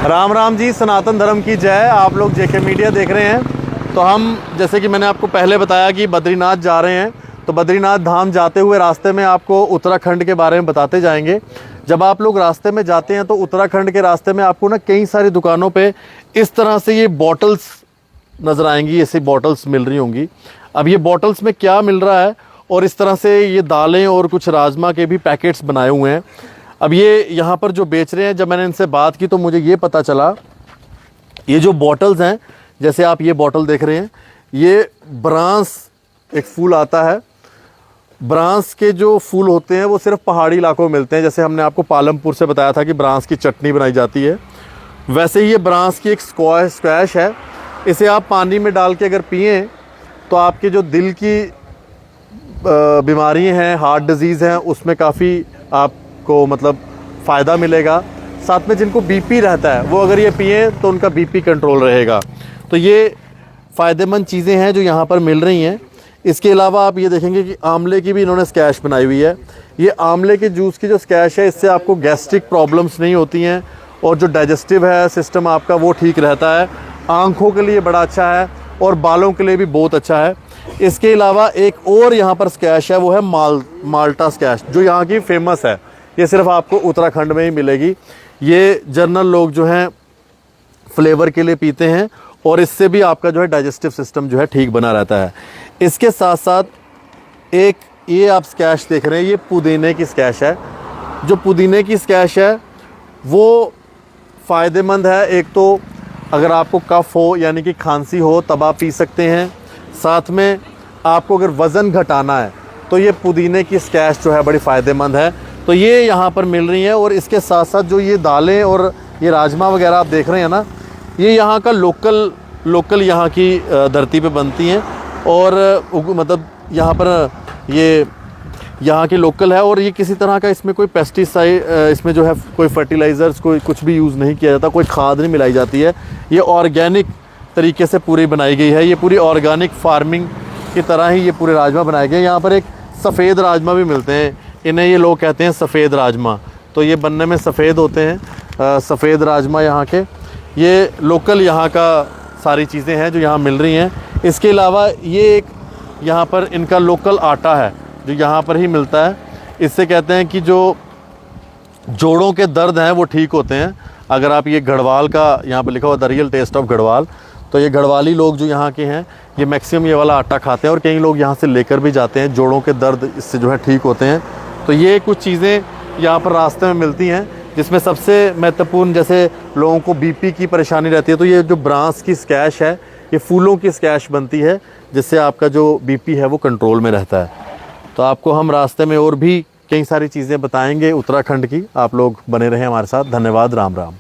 राम राम जी, सनातन धर्म की जय। आप लोग जेके मीडिया देख रहे हैं। तो हम जैसे कि मैंने आपको पहले बताया कि बद्रीनाथ जा रहे हैं, तो बद्रीनाथ धाम जाते हुए रास्ते में आपको उत्तराखंड के बारे में बताते जाएंगे। जब आप लोग रास्ते में जाते हैं तो उत्तराखंड के रास्ते में आपको ना कई सारी दुकानों पे इस तरह से ये बॉटल्स नज़र आएंगी, ऐसी बॉटल्स मिल रही होंगी। अब ये बॉटल्स में क्या मिल रहा है, और इस तरह से ये दालें और कुछ राजमा के भी पैकेट्स बनाए हुए हैं। अब ये यहाँ पर जो बेच रहे हैं, जब मैंने इनसे बात की तो मुझे ये पता चला, ये जो बॉटल्स हैं, जैसे आप ये बॉटल देख रहे हैं, ये ब्रांस एक फूल आता है। ब्रांस के जो फूल होते हैं वो सिर्फ पहाड़ी इलाकों में मिलते हैं। जैसे हमने आपको पालमपुर से बताया था कि ब्रांस की चटनी बनाई जाती है, वैसे ही ये ब्रांस की एक स्क्वैश है। इसे आप पानी में डाल के अगर पिएँ तो आपके जो दिल की बीमारी हैं, हार्ट डिजीज़ हैं, उसमें काफ़ी आपको मतलब फ़ायदा मिलेगा। साथ में जिनको बीपी रहता है वो अगर ये पिए तो उनका बीपी कंट्रोल रहेगा। तो ये फ़ायदेमंद चीज़ें हैं जो यहाँ पर मिल रही हैं। इसके अलावा आप ये देखेंगे कि आंवले की भी इन्होंने स्कैश बनाई हुई है। ये आंवले के जूस की जो स्कैश है, इससे आपको गैस्ट्रिक प्रॉब्लम्स नहीं होती हैं, और जो डाइजेस्टिव है सिस्टम आपका वो ठीक रहता है। आँखों के लिए बड़ा अच्छा है और बालों के लिए भी बहुत अच्छा है। इसके अलावा एक और यहाँ पर स्कैश है, वो है माल्टा स्कैश, जो यहाँ की फेमस है। ये सिर्फ आपको उत्तराखंड में ही मिलेगी। ये जनरल लोग जो हैं फ्लेवर के लिए पीते हैं, और इससे भी आपका जो है डाइजेस्टिव सिस्टम जो है ठीक बना रहता है। इसके साथ साथ एक ये आप स्कैश देख रहे हैं, ये पुदीने की स्कैश है। जो पुदीने की स्कैश है वो फ़ायदेमंद है। एक तो अगर आपको कफ़ हो यानी कि खांसी हो तब आप पी सकते हैं। साथ में आपको अगर वज़न घटाना है तो ये पुदीने की स्कैश जो है बड़ी फ़ायदेमंद है। तो ये यहाँ पर मिल रही हैं। और इसके साथ साथ जो ये दालें और ये राजमा वगैरह आप देख रहे हैं ना, ये यहाँ का लोकल यहाँ की धरती पे बनती हैं, और मतलब यहाँ पर ये यहाँ की लोकल है। और ये किसी तरह का इसमें कोई पेस्टिसाइड, इसमें जो है कोई फर्टिलाइज़र्स, कोई कुछ भी यूज़ नहीं किया जाता, कोई खाद नहीं मिलाई जाती है। ये ऑर्गेनिक तरीके से पूरी बनाई गई है। ये पूरी ऑर्गेनिक फार्मिंग की तरह ही ये पूरे राजमा बनाए गए। यहाँ पर एक सफ़ेद राजमा भी मिलते हैं, इन्हें ये लोग कहते हैं सफ़ेद राजमा। तो ये बनने में सफ़ेद होते हैं, सफ़ेद राजमा यहाँ के। ये लोकल यहाँ का सारी चीज़ें हैं जो यहाँ मिल रही हैं। इसके अलावा ये एक यहाँ पर इनका लोकल आटा है जो यहाँ पर ही मिलता है। इससे कहते हैं कि जो जोड़ों के दर्द हैं वो ठीक होते हैं। अगर आप ये गढ़वाल का, यहाँ पर लिखा हुआ the real taste of Garhwal, तो ये गढ़वाली लोग जो यहाँ के हैं ये मैक्सिमम ये वाला आटा खाते हैं, और कई लोग यहाँ से लेकर भी जाते हैं। जोड़ों के दर्द इससे जो है ठीक होते हैं। तो ये कुछ चीज़ें यहाँ पर रास्ते में मिलती हैं, जिसमें सबसे महत्वपूर्ण, जैसे लोगों को बीपी की परेशानी रहती है तो ये जो ब्रांस की स्कैश है, ये फूलों की स्कैश बनती है, जिससे आपका जो बीपी है वो कंट्रोल में रहता है। तो आपको हम रास्ते में और भी कई सारी चीज़ें बताएंगे उत्तराखंड की। आप लोग बने रहें हमारे साथ। धन्यवाद। राम राम।